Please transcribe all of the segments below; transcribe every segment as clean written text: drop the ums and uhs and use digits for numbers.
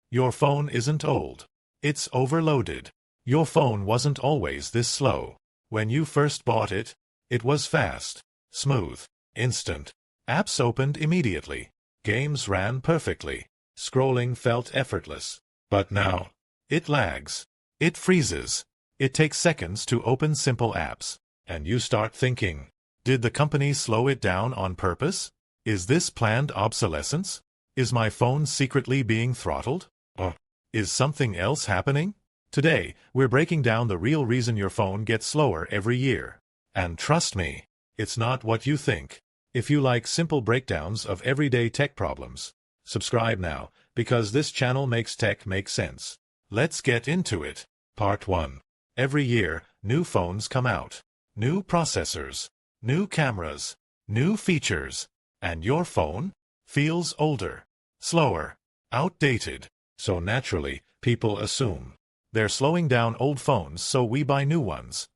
Your phone isn't old. It's overloaded. Your phone wasn't always this slow. When you first bought it, it was fast, smooth, instant. Apps opened immediately. Games ran perfectly. Scrolling felt effortless. But now, it lags. It freezes. It takes seconds to open simple apps. And you start thinking, did the company slow it down on purpose? Is this planned obsolescence? Is my phone secretly being throttled? Or is something else happening? Today, we're breaking down the real reason your phone gets slower every year. And trust me, it's not what you think. If you like simple breakdowns of everyday tech problems, subscribe now, because this channel makes tech make sense. Let's get into it. Part 1. Every year, new phones come out. New processors, new cameras, new features, and your phone feels older, slower, outdated. So naturally, people assume they're slowing down old phones so we buy new ones.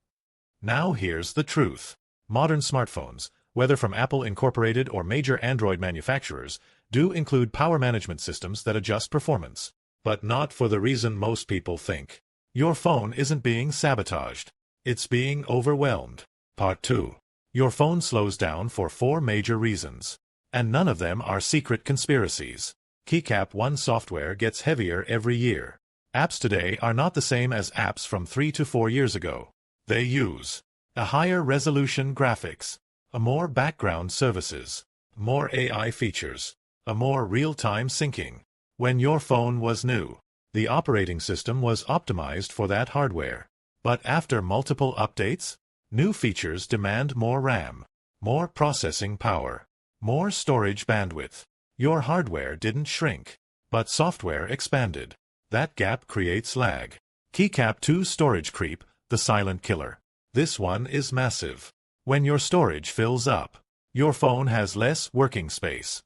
Now here's the truth. Modern smartphones, whether from Apple Incorporated or major Android manufacturers, do include power management systems that adjust performance. But not for the reason most people think. Your phone isn't being sabotaged. It's being overwhelmed. Part 2. Your phone slows down for 4 major reasons. And none of them are secret conspiracies. Keycap 1 software gets heavier every year. Apps today are not the same as apps from 3 to 4 years ago. They use a higher resolution graphics, a more background services, more AI features, a more real-time syncing. When your phone was new, the operating system was optimized for that hardware. But after multiple updates, new features demand more RAM, more processing power, more storage bandwidth. Your hardware didn't shrink, but software expanded. That gap creates lag. Keycap 2 storage creep, the silent killer. This one is massive. When your storage fills up, your phone has less working space.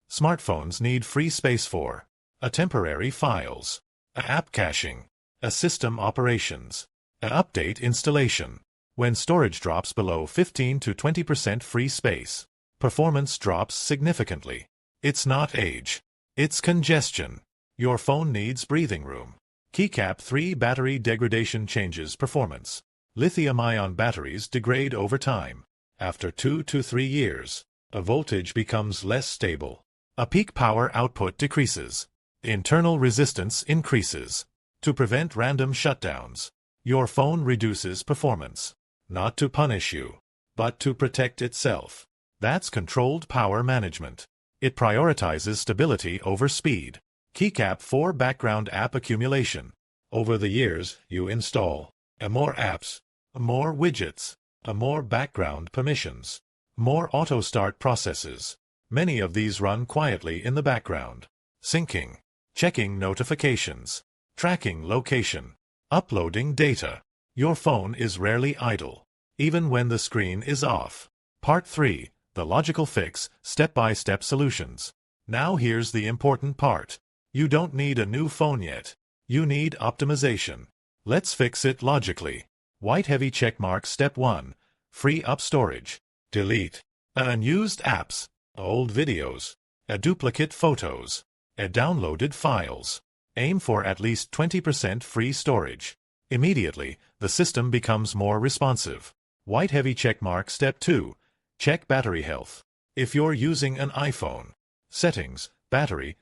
Smartphones need free space for a temporary files, a app caching, a system operations, an update installation. When storage drops below 15 to 20% free space, performance drops significantly. It's not age. It's congestion. Your phone needs breathing room. Keycap 3 battery degradation changes performance. Lithium-ion batteries degrade over time. After 2 to 3 years, a voltage becomes less stable. A peak power output decreases. Internal resistance increases. To prevent random shutdowns, your phone reduces performance. Not to punish you, but to protect itself. That's controlled power management. It prioritizes stability over speed. Keycap 4 background app accumulation. Over the years, you install more apps, more widgets, more background permissions, more auto-start processes. Many of these run quietly in the background. Syncing, checking notifications, tracking location, uploading data. Your phone is rarely idle, even when the screen is off. Part 3. The logical fix, step-by-step solutions. Now here's the important part. You don't need a new phone yet. You need optimization. Let's fix it logically. White heavy checkmark step 1. Free up storage. Delete unused apps, old videos, duplicate photos, downloaded files. Aim for at least 20% free storage. Immediately, the system becomes more responsive. White heavy checkmark step 2. Check battery health. If you're using an iPhone, settings, battery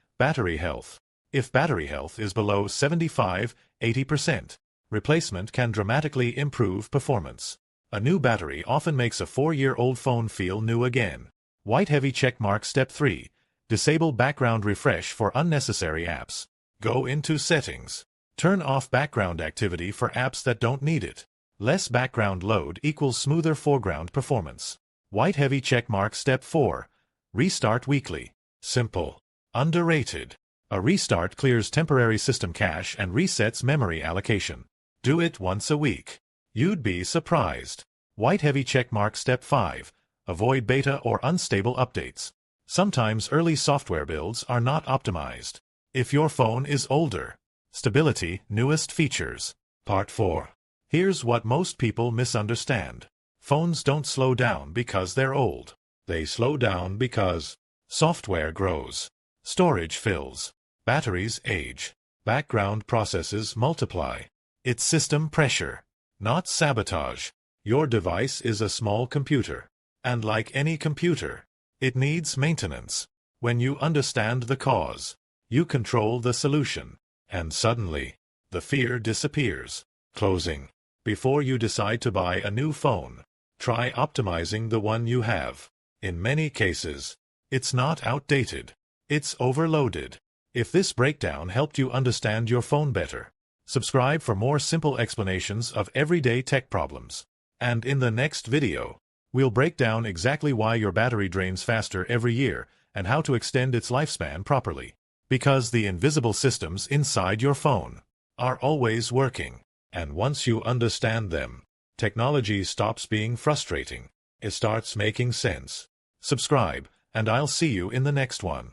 health. If battery health is below 75–80%, replacement can dramatically improve performance. A new battery often makes a 4-year-old phone feel new again. White heavy checkmark step 3. Disable background refresh for unnecessary apps. Go into settings. Turn off background activity for apps that don't need it. Less background load equals smoother foreground performance. White heavy checkmark step 4. Restart weekly. Simple. Underrated. A restart clears temporary system cache and resets memory allocation. Do it once a week. You'd be surprised. White heavy checkmark step 5. Avoid beta or unstable updates. Sometimes early software builds are not optimized. If your phone is older, stability, newest features. Part 4. Here's what most people misunderstand. Phones don't slow down because they're old. They slow down because software grows, storage fills, Batteries age. Background processes multiply. It's system pressure, not sabotage. Your device is a small computer. And like any computer, it needs maintenance. When you understand the cause, you control the solution. And suddenly, the fear disappears. Closing. Before you decide to buy a new phone, try optimizing the one you have. In many cases, it's not outdated. It's overloaded. If this breakdown helped you understand your phone better, subscribe for more simple explanations of everyday tech problems. And in the next video, we'll break down exactly why your battery drains faster every year and how to extend its lifespan properly. Because the invisible systems inside your phone are always working. And once you understand them, technology stops being frustrating. It starts making sense. Subscribe, and I'll see you in the next one.